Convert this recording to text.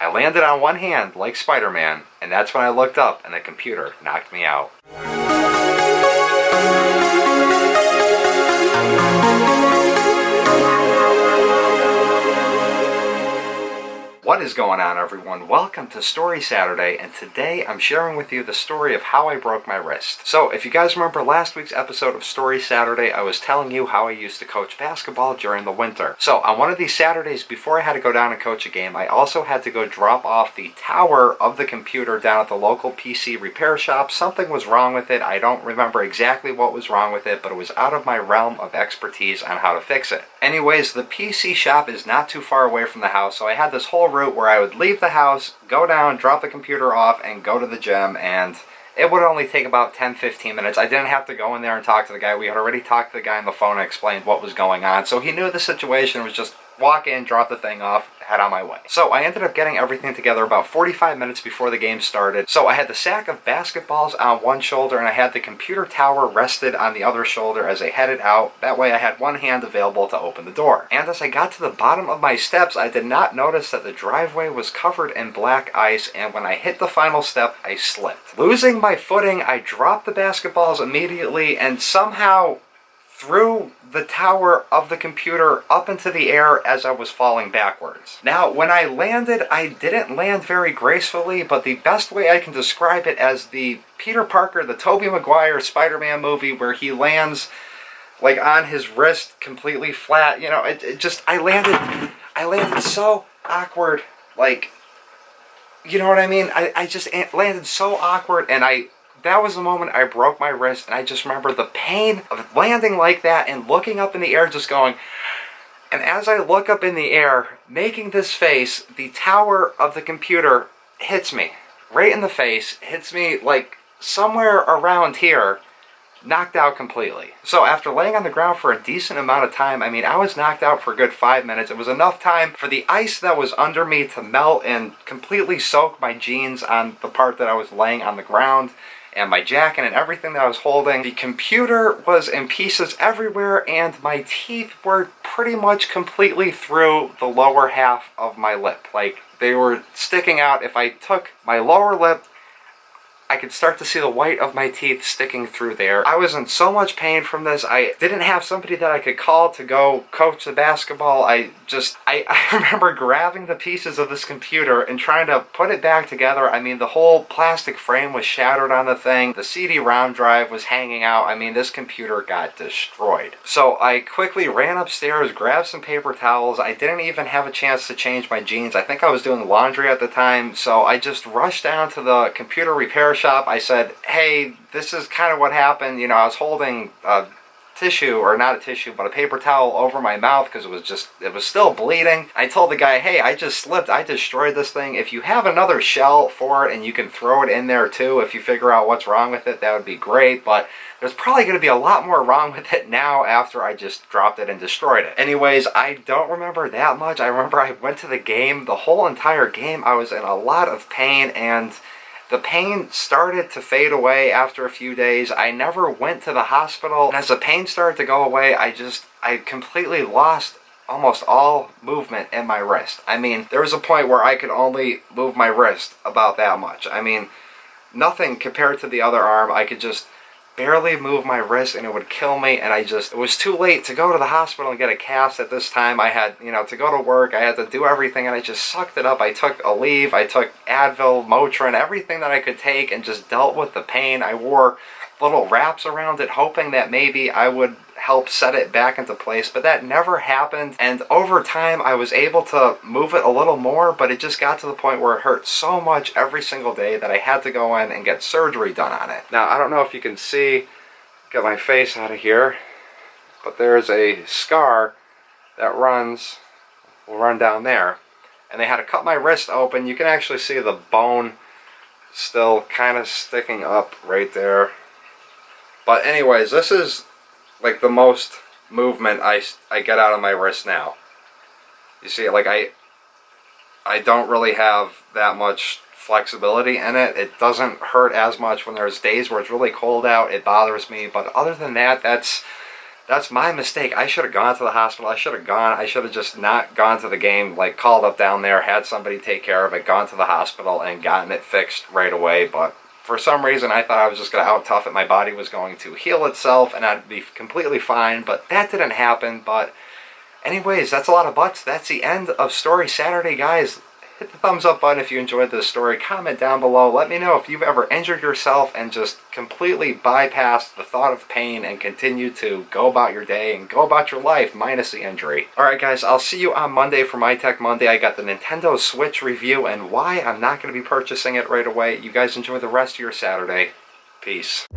I landed on one hand like Spider-Man, and that's when I looked up and the computer knocked me out. What is going on, everyone? Welcome to Story Saturday, and today I'm sharing with you the story of how I broke my wrist. So, if you guys remember last week's episode of Story Saturday, I was telling you how I used to coach basketball during the winter. So, on one of these Saturdays before I had to go down and coach a game, I also had to go drop off the tower of the computer down at the local PC repair shop. Something was wrong with it. I don't remember exactly what was wrong with it, but it was out of my realm of expertise on how to fix it. Anyways, the PC shop is not too far away from the house, so I had this whole route where I would leave the house, go down, drop the computer off, and go to the gym, and it would only take about 10-15 minutes. I didn't have to go in there and talk to the guy. We had already talked to the guy on the phone and explained what was going on, so he knew the situation. It was just walk in, drop the thing off, head on my way. So I ended up getting everything together about 45 minutes before the game started. So I had the sack of basketballs on one shoulder and I had the computer tower rested on the other shoulder as I headed out. That way I had one hand available to open the door. And as I got to the bottom of my steps, I did not notice that the driveway was covered in black ice, and when I hit the final step, I slipped. Losing my footing, I dropped the basketballs immediately and somehow threw the tower of the computer up into the air as I was falling backwards. Now, when I landed, I didn't land very gracefully, but the best way I can describe it as the Peter Parker, the Tobey Maguire Spider-Man movie where he lands like on his wrist completely flat. You know, I landed so awkward, like, you know what I mean? I just landed so awkward, and that was the moment I broke my wrist, and I just remember the pain of landing like that and looking up in the air just going, and as I look up in the air, making this face, the tower of the computer hits me right in the face, hits me like somewhere around here, knocked out completely. So after laying on the ground for a decent amount of time, I mean, I was knocked out for a good 5 minutes. It was enough time for the ice that was under me to melt and completely soak my jeans on the part that I was laying on the ground, and my jacket and everything that I was holding. The computer was in pieces everywhere, and my teeth were pretty much completely through the lower half of my lip. Like, they were sticking out. If I took my lower lip, I could start to see the white of my teeth sticking through there. I was in so much pain from this. I didn't have somebody that I could call to go coach the basketball. I remember grabbing the pieces of this computer and trying to put it back together. I mean, the whole plastic frame was shattered on the thing. The CD-ROM drive was hanging out. I mean, this computer got destroyed. So I quickly ran upstairs, grabbed some paper towels. I didn't even have a chance to change my jeans. I think I was doing laundry at the time, so I just rushed down to the computer repair shop. I said, hey, this is kind of what happened. You know, I was holding a tissue, or not a tissue, but a paper towel over my mouth because it was still bleeding. I told the guy, hey, I just slipped. I destroyed this thing. If you have another shell for it and you can throw it in there too, if you figure out what's wrong with it, that would be great. But there's probably going to be a lot more wrong with it now after I just dropped it and destroyed it. Anyways, I don't remember that much. I remember I went to the game. The whole entire game, I was in a lot of pain, and the pain started to fade away after a few days. I never went to the hospital, and as the pain started to go away, I completely lost almost all movement in my wrist. I mean, there was a point where I could only move my wrist about that much. I mean, nothing compared to the other arm. I could just barely move my wrist and it would kill me, and it was too late to go to the hospital and get a cast at this time. I had, to go to work, I had to do everything, and I just sucked it up. I took a leave, I took Advil, Motrin, everything that I could take, and just dealt with the pain. I wore little wraps around it, hoping that maybe I would help set it back into place, but that never happened. And over time, I was able to move it a little more, but it just got to the point where it hurt so much every single day that I had to go in and get surgery done on it. Now, I don't know if you can see, get my face out of here, but there's a scar that will run down there. And they had to cut my wrist open. You can actually see the bone still kind of sticking up right there. But anyways, this is like the most movement I get out of my wrist now. You see, like I don't really have that much flexibility in it. It doesn't hurt as much when there's days where it's really cold out. It bothers me, but other than that, that's That's my mistake. I should have gone to the hospital. I should have just not gone to the game, like called up down there, had somebody take care of it, gone to the hospital and gotten it fixed right away. But for some reason, I thought I was just going to out-tough it. My body was going to heal itself and I'd be completely fine, but that didn't happen. But anyways, that's a lot of butts. That's the end of Story Saturday, guys. Hit the thumbs up button if you enjoyed this story. Comment down below. Let me know if you've ever injured yourself and just completely bypassed the thought of pain and continued to go about your day and go about your life minus the injury. Alright guys, I'll see you on Monday for My Tech Monday. I got the Nintendo Switch review and why I'm not going to be purchasing it right away. You guys enjoy the rest of your Saturday. Peace.